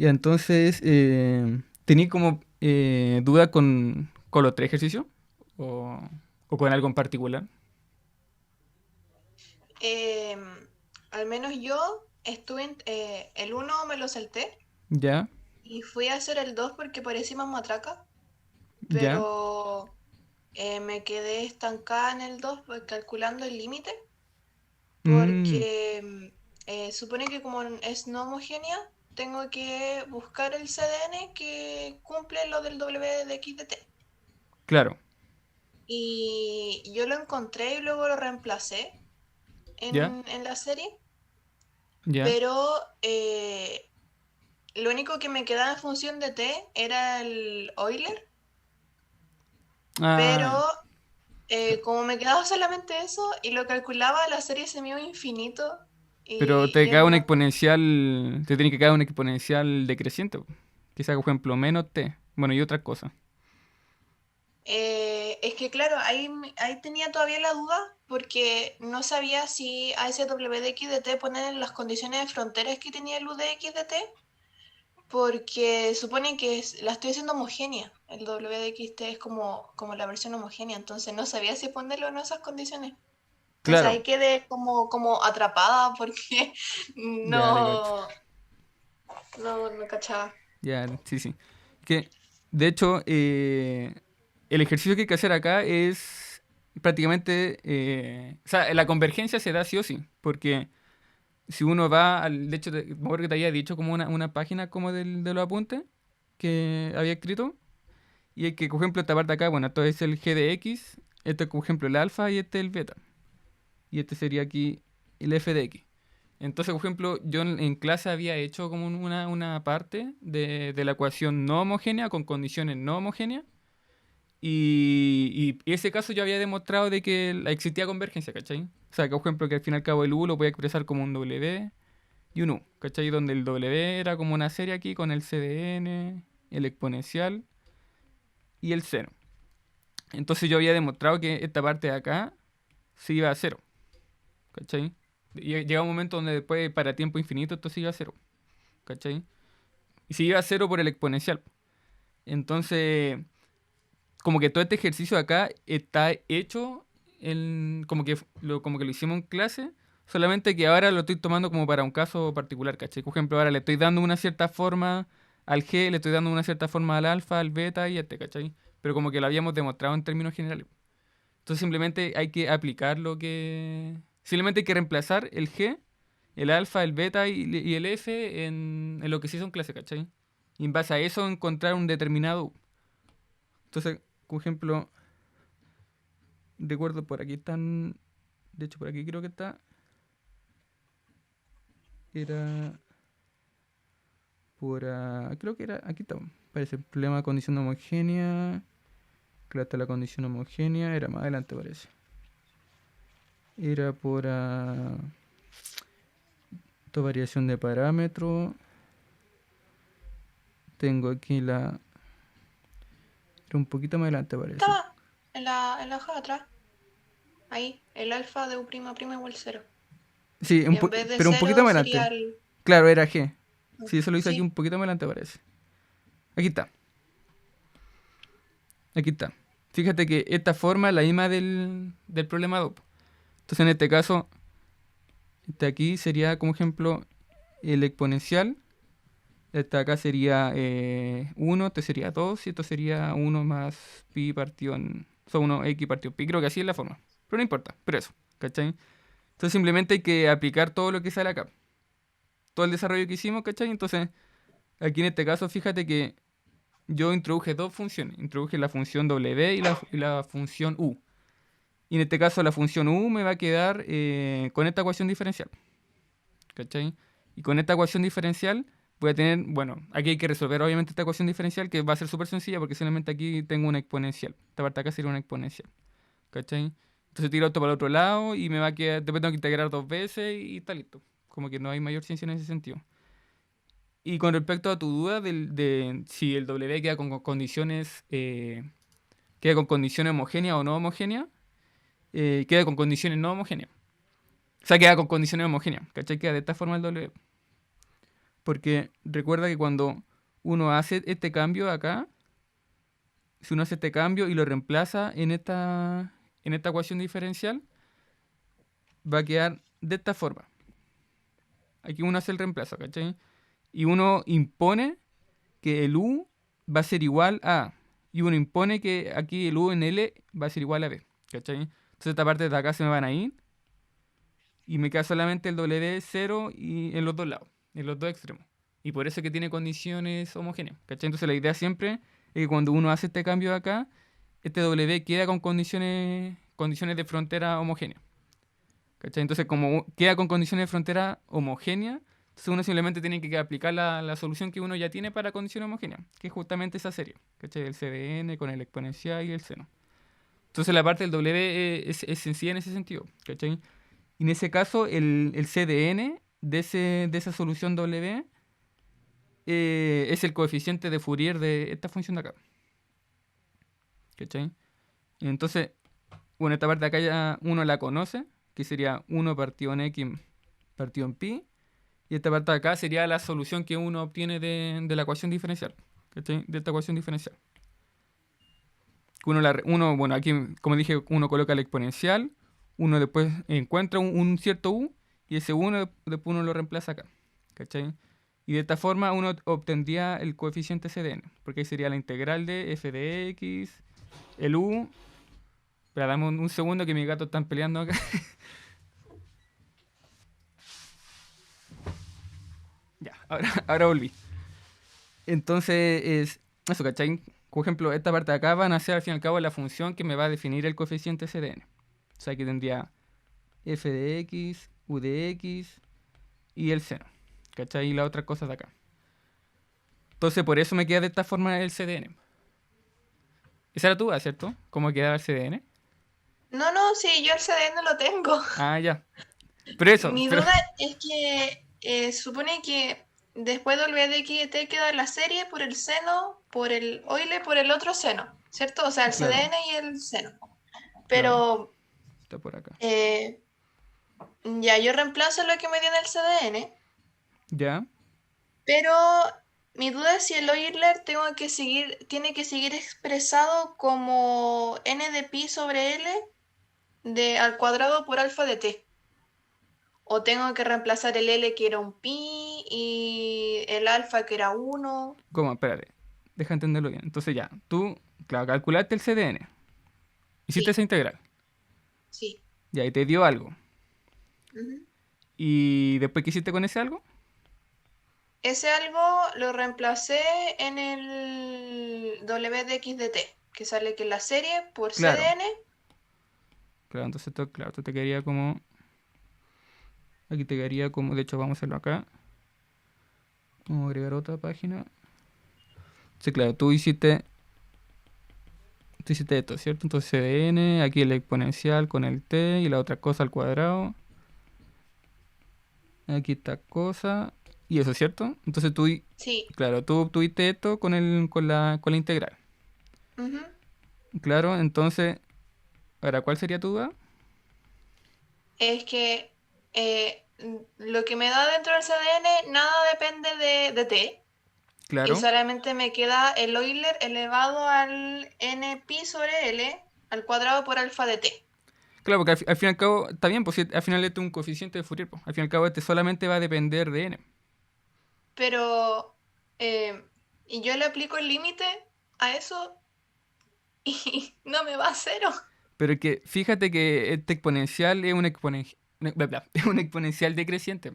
Y entonces, ¿tení como duda con los tres ejercicios? ¿O, o con algo en particular? Em, Al menos yo estuve el uno me lo salté ¿Ya? y fui a hacer el 2 porque parecía más matraca, ¿Ya? pero me quedé estancada en el 2 pues, calculando el límite Mm, porque supone que como es no homogénea, tengo que buscar el CDN que cumple lo del W de X de T. claro. Y yo lo encontré y luego lo reemplacé ¿Ya? en la serie, ¿Ya? pero lo único que me quedaba en función de T era el Euler, Ah, pero como me quedaba solamente eso y lo calculaba, la serie se me iba infinito pero y te yo cae un no... exponencial, te tiene que caer un exponencial decreciente, po. Que sea, por ejemplo, menos t. Bueno, y otras cosas. Es que claro, ahí tenía todavía la duda porque no sabía si a ese W de X de T poner en las condiciones de fronteras que tenía el U de X de T, porque supone que la estoy haciendo homogénea. El W de X T es como la versión homogénea, entonces no sabía si ponerlo en esas condiciones. Entonces Claro. ahí quedé como atrapada porque Ya te cacho. no, no cachaba. Ya, sí, sí. Que, de hecho, el ejercicio que hay que hacer acá es prácticamente, o sea, la convergencia se da sí o sí, porque si uno va al, de hecho, me acuerdo que te había dicho como una página como de los apuntes que había escrito, y hay que, por ejemplo, esta parte acá, bueno, esto es el G de X, este es, por ejemplo, el alfa y este el beta, y este sería aquí el F de X. Entonces, por ejemplo, yo en clase había hecho como una parte de la ecuación no homogénea con condiciones no homogéneas. Y ese caso yo había demostrado de que existía convergencia, ¿cachai? O sea, que por ejemplo que al fin y al cabo el U lo podía expresar como un W y un U, ¿cachai? Donde el W era como una serie aquí con el CDN, el exponencial y el cero. Entonces yo había demostrado que esta parte de acá se iba a cero, ¿cachai? Y llega un momento donde después para tiempo infinito esto se iba a cero, ¿cachai? Y se iba a cero por el exponencial. Entonces, como que todo este ejercicio de acá está hecho como que lo hicimos en clase, solamente que ahora lo estoy tomando como para un caso particular, ¿cachai? Por ejemplo, ahora le estoy dando una cierta forma al G, le estoy dando una cierta forma al alfa, al beta y este, ¿cachai? Pero como que lo habíamos demostrado en términos generales. Entonces simplemente hay que aplicar lo que... Simplemente hay que reemplazar el G, el alfa, el beta y el F en lo que se hizo en clase, ¿cachai? Y en base a eso encontrar un determinado... Entonces, por ejemplo, recuerdo por aquí están... De hecho, por aquí creo que está... Era creo que era... Aquí está. Parece problema de condición homogénea. Claro, está la condición homogénea. Era más adelante, parece. Era por... variación de parámetro. Tengo aquí la... Era un poquito más adelante, parece. Estaba en la hoja de atrás, ahí, el alfa de U prima prima igual cero. Sí, Y en vez de pero un poquito cero más sería adelante. el... Claro, era G. Sí, eso lo hice aquí Sí. un poquito más adelante, parece. Aquí está. Aquí está. Fíjate que esta forma es la misma del problema 2. Entonces, en este caso, este aquí sería como ejemplo el exponencial. Este acá sería 1, este sería 2 y esto sería uno más pi partido en... O sea, 1 x partido pi. Creo que así es la forma. Pero no importa, pero eso, ¿cachai? Entonces simplemente hay que aplicar todo lo que sale acá. Todo el desarrollo que hicimos, ¿cachai? Entonces, aquí en este caso, fíjate que yo introduje dos funciones. Introduje la función w y la función u. Y en este caso la función u me va a quedar con esta ecuación diferencial. ¿Cachai? Y con esta ecuación diferencial voy a tener, bueno, aquí hay que resolver obviamente esta ecuación diferencial que va a ser súper sencilla porque solamente aquí tengo una exponencial. Esta parte acá sería una exponencial. ¿Cachai? Entonces tiro esto para el otro lado y me va a quedar, después tengo que integrar dos veces y está listo. Como que no hay mayor ciencia en ese sentido. Y con respecto a tu duda de si el W queda con condiciones homogéneas o no homogéneas, queda con condiciones no homogéneas. O sea, queda con condiciones homogéneas, ¿cachai? Queda de esta forma el W. Porque recuerda que cuando uno hace este cambio acá, si uno hace este cambio y lo reemplaza en esta ecuación diferencial, va a quedar de esta forma. Aquí uno hace el reemplazo, ¿cachai? Y uno impone que el u va a ser igual a A. Y uno impone que aquí el u en L va a ser igual a B, ¿cachai? Entonces esta parte de acá se me van a ir y me queda solamente el W0 y en los dos lados, en los dos extremos. Y por eso es que tiene condiciones homogéneas, ¿cachai? Entonces la idea siempre es que cuando uno hace este cambio de acá, este W queda con condiciones de frontera homogéneas, ¿cachai? Entonces como queda con condiciones de frontera homogéneas, entonces uno simplemente tiene que aplicar la solución que uno ya tiene para condiciones homogéneas, que es justamente esa serie, ¿cachai? El CDN con el exponencial y el seno. Entonces la parte del W es sencilla en ese sentido, ¿cachai? Y en ese caso, el CDN de esa solución W es el coeficiente de Fourier de esta función de acá. ¿Cachai? Y entonces, bueno, esta parte de acá ya uno la conoce, que sería 1 partido en X partido en pi. Y esta parte de acá sería la solución que uno obtiene de la ecuación diferencial. ¿Cachai? De esta ecuación diferencial. Uno, bueno, aquí, como dije, uno coloca el exponencial, uno después encuentra un cierto u, y ese uno después uno lo reemplaza acá. ¿Cachai? Y de esta forma uno obtendría el coeficiente CDN, porque ahí sería la integral de f de x, el u. Espera, dame un segundo que mis gatos están peleando acá. Ya, ahora volví. Entonces, eso, ¿cachai? Por ejemplo, esta parte de acá van a ser al fin y al cabo la función que me va a definir el coeficiente CDN. O sea, que tendría f de x, u de x y el seno. ¿Cachai? Y las otras cosas de acá. Entonces, por eso me queda de esta forma el CDN. Esa era tu duda, ¿cierto? ¿Cómo quedaba el CDN? No, no, sí, yo el CDN lo tengo. Ah, ya. Pero eso, Mi pero... duda es que supone que después de W de X de T queda la serie por el seno, por el Euler, por el otro seno, ¿cierto? O sea, el Claro, CDN y el seno. claro. Pero Está por acá. ya yo reemplazo lo que me dio en el CDN, ¿Ya? pero mi duda es si el Euler tiene que seguir expresado como n de pi sobre l al cuadrado por alfa de t. O tengo que reemplazar el L que era un pi y el alfa que era 1. ¿Cómo? Espérate. Deja entenderlo bien. Entonces ya, tú, claro, calculaste el CDN. Hiciste esa Sí, integral. sí. Ya, y te dio algo. Ujú. ¿Y después qué hiciste con ese algo? Ese algo lo reemplacé en el W de X de T, que sale que la serie por Claro. CDN. Claro, entonces esto, claro, esto te quedaría como... Aquí te quedaría como... De hecho, vamos a hacerlo acá. Vamos a agregar otra página. Sí, claro, tú hiciste esto, ¿cierto? Entonces CDN, aquí el exponencial con el t y la otra cosa al cuadrado. Aquí esta cosa. Y eso, ¿cierto? Entonces Sí. claro, tú obtuviste esto con la integral. Ujú. Claro, entonces, ahora, ¿cuál sería tu duda? Es que lo que me da dentro del CDN nada depende de T. Y Claro. solamente me queda el Euler elevado al n pi sobre l al cuadrado por alfa de t. Claro, porque al fin y al cabo, está bien, pues si al final este es un coeficiente de Fourier, pues. Al fin y al cabo este solamente va a depender de n. Pero, y yo le aplico el límite a eso y no me va a cero. Pero es que fíjate que este exponencial es es un exponencial decreciente.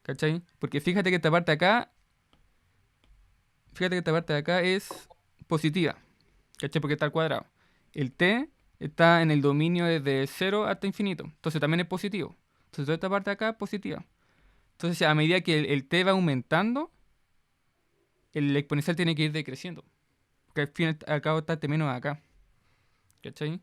¿Cachai? Porque fíjate que esta parte de acá es positiva. ¿Cachai? Porque está al cuadrado. El t está en el dominio desde cero hasta infinito. Entonces también es positivo. Entonces toda esta parte de acá es positiva. Entonces a medida que el t va aumentando, el exponencial tiene que ir decreciendo. Porque al fin y al cabo está t menos acá. ¿Cachai?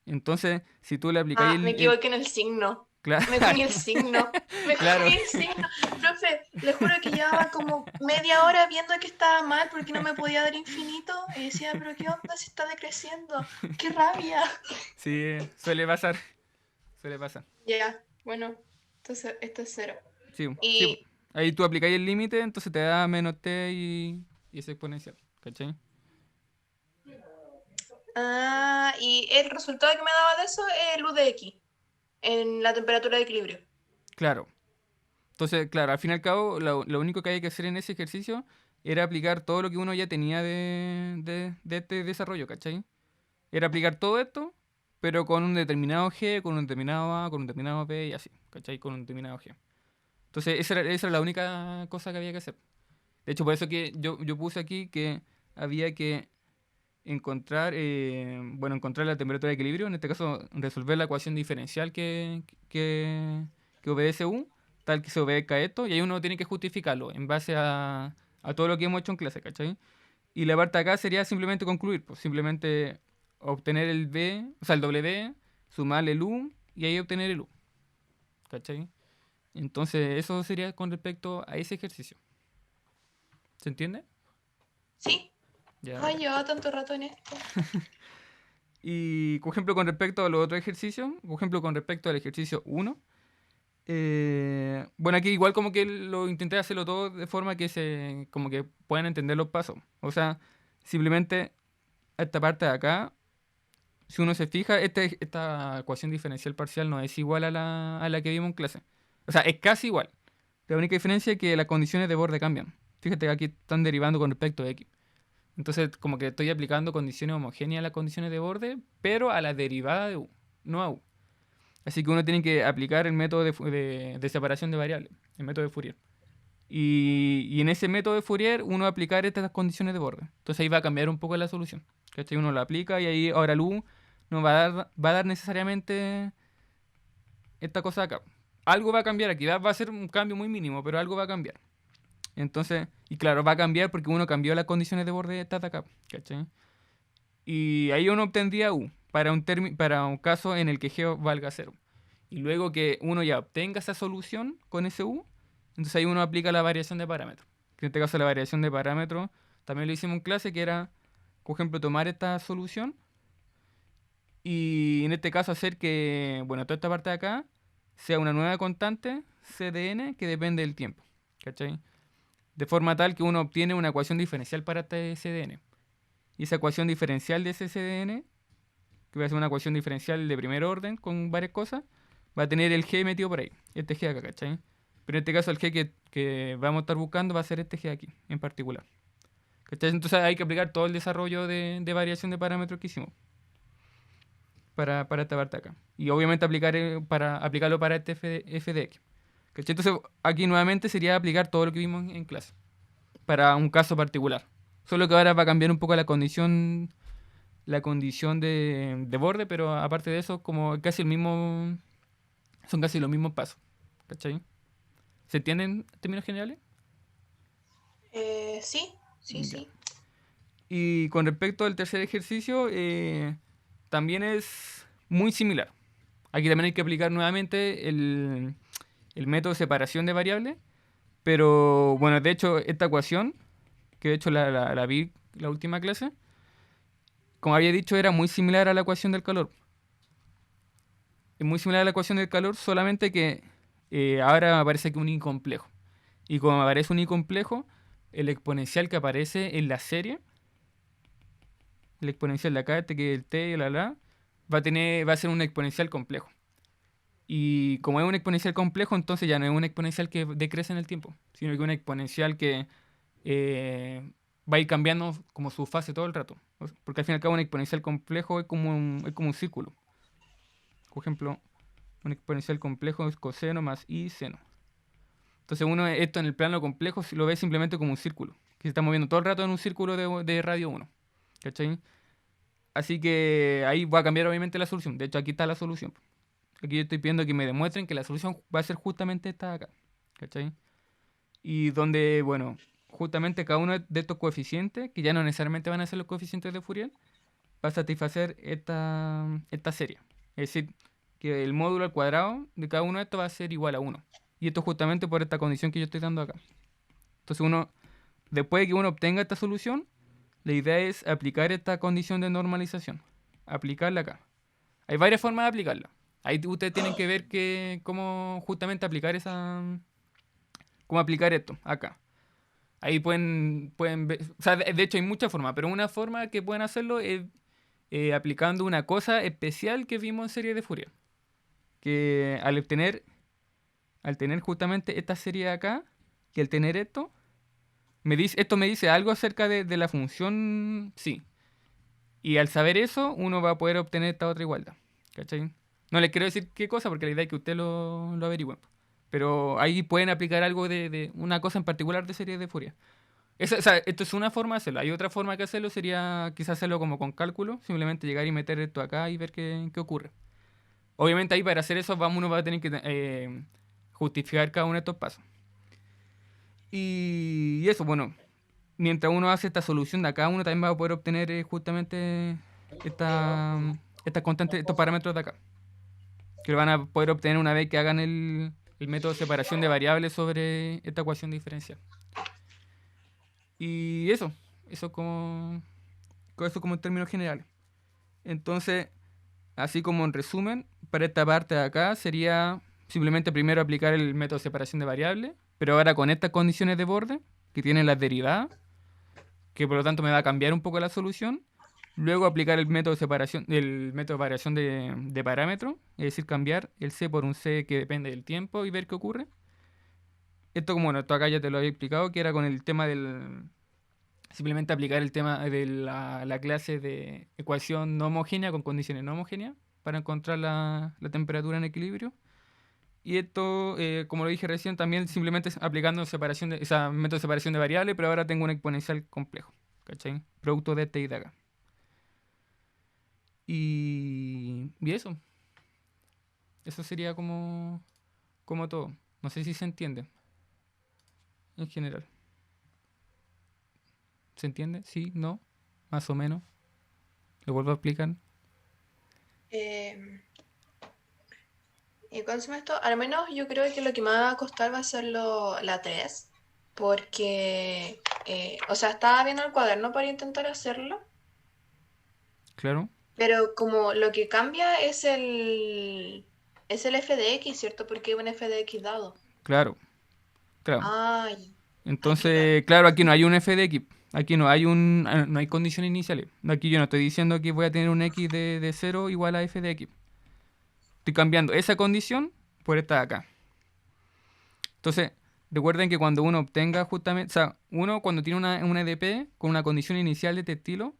Entonces, si tú le aplicáis Ah, me equivoqué en el signo. Claro, Me comí el signo. Me claro. comí el signo. Profe, le juro que llevaba como media hora viendo que estaba mal porque no me podía dar infinito. Y decía, pero ¿qué onda si está decreciendo? ¡Qué rabia! Sí, suele pasar. Suele pasar. Ya, bueno, entonces esto es cero. Sí, sí. Y Ahí tú aplicáis el límite, entonces te da menos t y es exponencial, ¿cachai? Ah, y el resultado que me daba de eso es el U de X, en la temperatura de equilibrio. Claro. Entonces, claro, al fin y al cabo, lo único que hay que hacer en ese ejercicio era aplicar todo lo que uno ya tenía de este desarrollo, ¿cachai? Era aplicar todo esto, pero con un determinado G, con un determinado A, con un determinado B y así, ¿cachai? Con un determinado G. Entonces, esa era la única cosa que había que hacer. De hecho, por eso que yo puse aquí que había que encontrar, bueno, encontrar la temperatura de equilibrio, en este caso resolver la ecuación diferencial que obedece U, tal que se obedezca esto, y ahí uno tiene que justificarlo en base a todo lo que hemos hecho en clase, ¿cachai? Y la parte de acá sería simplemente concluir, pues simplemente obtener el B, o sea, el W, sumarle el U y ahí obtener el U, ¿cachai? Entonces, eso sería con respecto a ese ejercicio. ¿Se entiende? ¿Sí? Ya, Ay, bacán. llevaba tanto rato en esto. Y, por ejemplo, con respecto a los otros ejercicios, por ejemplo, con respecto al ejercicio 1, bueno, aquí igual como que lo intenté hacerlo todo de forma que como que puedan entender los pasos. O sea, simplemente esta parte de acá, si uno se fija, esta ecuación diferencial parcial no es igual a la que vimos en clase. O sea, es casi igual. La única diferencia es que las condiciones de borde cambian. Fíjate que aquí están derivando con respecto a x. Entonces, como que estoy aplicando condiciones homogéneas a las condiciones de borde, pero a la derivada de u, no a u. Así que uno tiene que aplicar el método de separación de variables, el método de Fourier. Y en ese método de Fourier uno va a aplicar estas condiciones de borde. Entonces ahí va a cambiar un poco la solución. ¿Cachai? Uno la aplica y ahí ahora el u no va a dar necesariamente esta cosa acá. Algo va a cambiar aquí, va a ser un cambio muy mínimo, pero algo va a cambiar. Entonces, y claro, va a cambiar porque uno cambió las condiciones de borde de esta de acá, ¿cachai? Y ahí uno obtendría u para un caso en el que g valga cero. Y luego que uno ya obtenga esa solución con ese u, entonces ahí uno aplica la variación de parámetros. Que en este caso la variación de parámetros también lo hicimos en clase, que era, por ejemplo, tomar esta solución y en este caso hacer que, bueno, toda esta parte de acá sea una nueva constante, CDN, que depende del tiempo. ¿Cachai? De forma tal que uno obtiene una ecuación diferencial para este CDN. Y esa ecuación diferencial de ese CDN, que va a ser una ecuación diferencial de primer orden con varias cosas, va a tener el g metido por ahí, este g acá, ¿cachai? Pero en este caso el g que vamos a estar buscando va a ser este g aquí, en particular. ¿Cachai? Entonces hay que aplicar todo el desarrollo de variación de parámetros que hicimos para esta parte acá. Y obviamente aplicarlo para este f de x. ¿Cachai? Entonces aquí nuevamente sería aplicar todo lo que vimos en clase para un caso particular. Solo que ahora va a cambiar un poco la condición de borde, pero aparte de eso, como casi el mismo, son casi los mismos pasos. ¿Cachai? ¿Se entienden en términos generales? Sí, sí, Ya. sí. Y con respecto al tercer ejercicio, también es muy similar. Aquí también hay que aplicar nuevamente el método de separación de variables, pero bueno, de hecho esta ecuación, que de hecho la vi la última clase, como había dicho, era muy similar a la ecuación del calor. Es muy similar a la ecuación del calor, solamente que ahora me aparece que un i complejo. Y como me aparece un i complejo, el exponencial que aparece en la serie, el exponencial de acá, este que es el t y la, va a ser un exponencial complejo. Y como es un exponencial complejo, entonces ya no es un exponencial que decrece en el tiempo, sino que es un exponencial que eh, va a ir cambiando como su fase todo el rato. Porque al fin y al cabo un exponencial complejo es como un círculo. Por ejemplo, un exponencial complejo es coseno más i seno. Entonces uno esto en el plano complejo lo ve simplemente como un círculo, que se está moviendo todo el rato en un círculo de radio 1. ¿Cachai? Así que ahí va a cambiar obviamente la solución. De hecho, aquí está la solución. Aquí yo estoy pidiendo que me demuestren que la solución va a ser justamente esta de acá. ¿Cachai? Y donde, bueno, justamente cada uno de estos coeficientes, que ya no necesariamente van a ser los coeficientes de Fourier, va a satisfacer esta serie. Es decir, que el módulo al cuadrado de cada uno de estos va a ser igual a 1. Y esto justamente por esta condición que yo estoy dando acá. Entonces después de que uno obtenga esta solución, la idea es aplicar esta condición de normalización. Aplicarla acá. Hay varias formas de aplicarla. Ahí ustedes tienen que ver cómo justamente aplicar cómo aplicar esto acá. Ahí pueden ver, o sea, de hecho hay muchas formas, pero una forma que pueden hacerlo es aplicando una cosa especial que vimos en serie de Fourier. Que al tener justamente esta serie de acá, y al tener esto, esto me dice algo acerca de la función sí. Y al saber eso, uno va a poder obtener esta otra igualdad. ¿Cachai? No les quiero decir qué cosa, porque la idea es que ustedes lo averigüen. Pero ahí pueden aplicar algo de una cosa en particular de serie de Fourier. O sea, esto es una forma de hacerlo. Hay otra forma que hacerlo sería quizás hacerlo como con cálculo. Simplemente llegar y meter esto acá y ver qué ocurre. Obviamente ahí para hacer eso uno va a tener que justificar cada uno de estos pasos. Y eso, bueno, mientras uno hace esta solución de acá, uno también va a poder obtener justamente esta, esta constante, estos parámetros de acá. Que lo van a poder obtener una vez que hagan el método de separación de variables sobre esta ecuación diferencial. Y eso como en términos generales. Entonces, así como en resumen, para esta parte de acá sería simplemente primero aplicar el método de separación de variables, pero ahora con estas condiciones de borde, que tienen las derivadas, que por lo tanto me va a cambiar un poco la solución. Luego aplicar el método de variación de parámetros, es decir, cambiar el C por un C que depende del tiempo y ver qué ocurre. Esto, como bueno, esto acá ya te lo había explicado, que era con el tema simplemente aplicar el tema de la clase de ecuación no homogénea con condiciones no homogéneas para encontrar la temperatura en equilibrio. Y esto, como lo dije recién, también simplemente aplicando método de separación de variables, pero ahora tengo un exponencial complejo. ¿Cachai? Producto de este y de acá. Y eso. Eso sería como todo. No sé si se entiende. En general. ¿Se entiende? ¿Sí? ¿No? Más o menos. ¿Lo vuelvo a explicar? Eh, y con esto, al menos yo creo que lo que me va a costar va a ser la 3 porque, o sea, estaba viendo el cuaderno para intentar hacerlo, Claro. pero como lo que cambia es el f de x, ¿cierto? Porque es un f de x dado. Claro. Claro. Ay, aquí, Entonces, claro. claro, aquí no hay un f de x. Aquí no hay condiciones iniciales. Aquí yo no estoy diciendo que voy a tener un x de 0 igual a f de x. Estoy cambiando esa condición por esta de acá. Entonces, recuerden que cuando uno obtenga justamente, o sea, uno cuando tiene una EDP con una condición inicial de este estilo,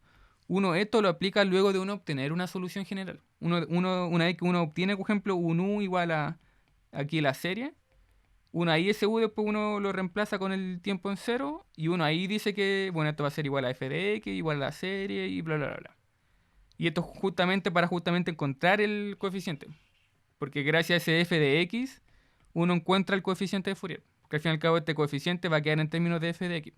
uno esto lo aplica luego de uno obtener una solución general. Una vez que uno obtiene, por ejemplo, un U igual a aquí la serie, uno ahí ese U después uno lo reemplaza con el tiempo en cero y uno ahí dice que, bueno, esto va a ser igual a f de x, igual a la serie y bla, bla, bla, bla. Y esto justamente para justamente encontrar el coeficiente. Porque gracias a ese f de x, uno encuentra el coeficiente de Fourier. Porque al fin y al cabo este coeficiente va a quedar en términos de f de x.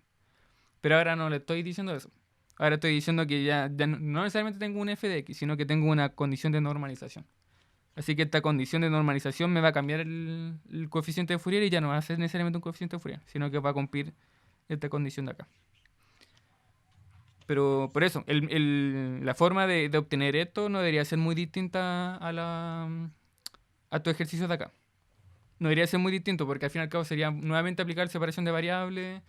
Pero ahora no le estoy diciendo eso. Ahora estoy diciendo que ya no necesariamente tengo un f de x, sino que tengo una condición de normalización. Así que esta condición de normalización me va a cambiar el coeficiente de Fourier y ya no va a ser necesariamente un coeficiente de Fourier, sino que va a cumplir esta condición de acá. Pero por eso, la forma de obtener esto no debería ser muy distinta a tu ejercicio de acá. No debería ser muy distinto porque al fin y al cabo sería nuevamente aplicar separación de variables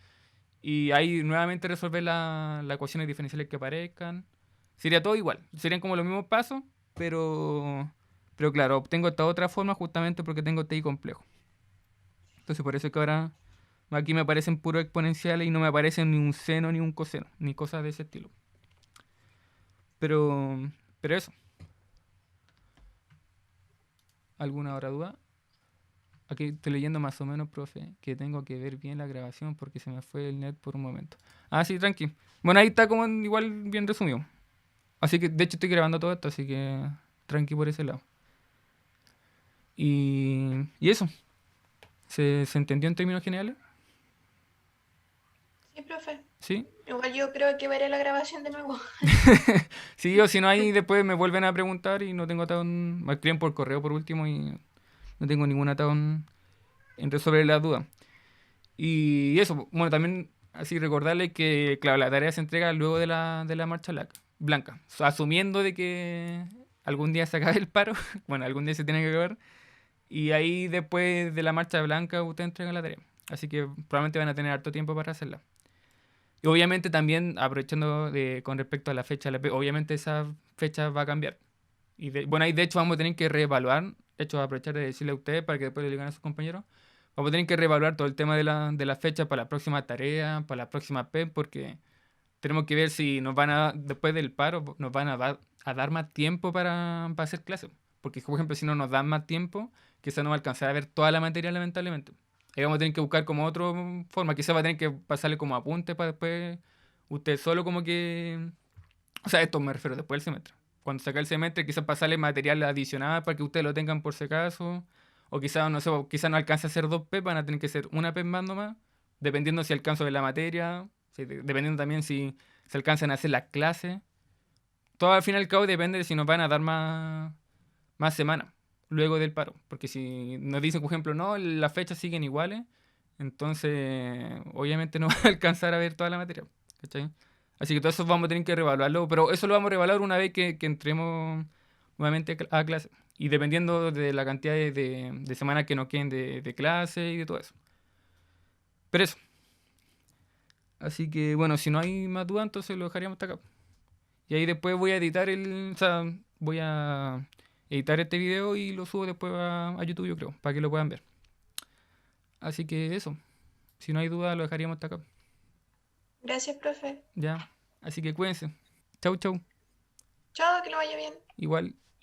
y ahí nuevamente resolver las ecuaciones diferenciales que aparezcan. Sería todo igual, serían como los mismos pasos, pero claro, obtengo esta otra forma justamente porque tengo TI complejo. Entonces por eso es que ahora aquí me aparecen puros exponenciales y no me aparecen ni un seno ni un coseno, ni cosas de ese estilo. Pero eso. ¿Alguna otra duda? Aquí estoy leyendo más o menos, profe, que tengo que ver bien la grabación porque se me fue el net por un momento. Ah, sí, tranqui. Bueno, ahí está como igual bien resumido. Así que, de hecho, estoy grabando todo esto, así que tranqui por ese lado. Y eso. ¿Se entendió en términos generales? Sí, profe. ¿Sí? Igual yo creo que veré la grabación de nuevo. Sí, o si no, ahí después me vuelven a preguntar y no tengo atado. Me escriben por correo por último y no tengo ningún atado en resolver las dudas. Y eso, bueno, también así recordarle que, claro, la tarea se entrega luego de la marcha blanca. O sea, asumiendo de que algún día se acabe el paro, bueno, algún día se tiene que acabar. Y ahí después de la marcha blanca usted entrega la tarea. Así que probablemente van a tener harto tiempo para hacerla. Y obviamente también, aprovechando con respecto a la fecha, obviamente esa fecha va a cambiar. Bueno, ahí de hecho vamos a tener que reevaluar, de hecho aprovechar de decirle a ustedes para que después le digan a sus compañeros, vamos a tener que reevaluar todo el tema de la fecha para la próxima tarea, para la próxima PEM, porque tenemos que ver si nos van a, después del paro, nos van a dar más tiempo para hacer clases. Porque, por ejemplo, si no nos dan más tiempo, quizás no va a alcanzar a ver toda la materia, lamentablemente. Ahí vamos a tener que buscar como otra forma. Quizás va a tener que pasarle como apunte para después usted solo como que... O sea, esto me refiero después del semestre. Cuando saca el semestre, quizás pasarle material adicional para que ustedes lo tengan por si acaso. O quizás, no sé, quizás no alcance a hacer dos P, van a tener que hacer una P más nomás. Dependiendo si alcanzo de la materia. Dependiendo también si se alcanzan a hacer las clases. Todo al fin y al cabo depende de si nos van a dar más semanas luego del paro. Porque si nos dicen, por ejemplo, no, las fechas siguen iguales, entonces obviamente no va a alcanzar a ver toda la materia. ¿Cachai? Así que todo eso vamos a tener que reevaluarlo, pero eso lo vamos a reevaluar una vez que entremos nuevamente a clase. Y dependiendo de la cantidad de semanas que nos queden de clase y de todo eso. Pero eso. Así que bueno, si no hay más dudas, entonces lo dejaríamos hasta acá. Y ahí después voy a editar o sea, voy a editar este video y lo subo después a YouTube, yo creo, para que lo puedan ver. Así que eso. Si no hay duda, lo dejaríamos hasta acá. Gracias, profe. Ya. Así que cuídense. Chau, chau. Chao, que lo vaya bien. Igual.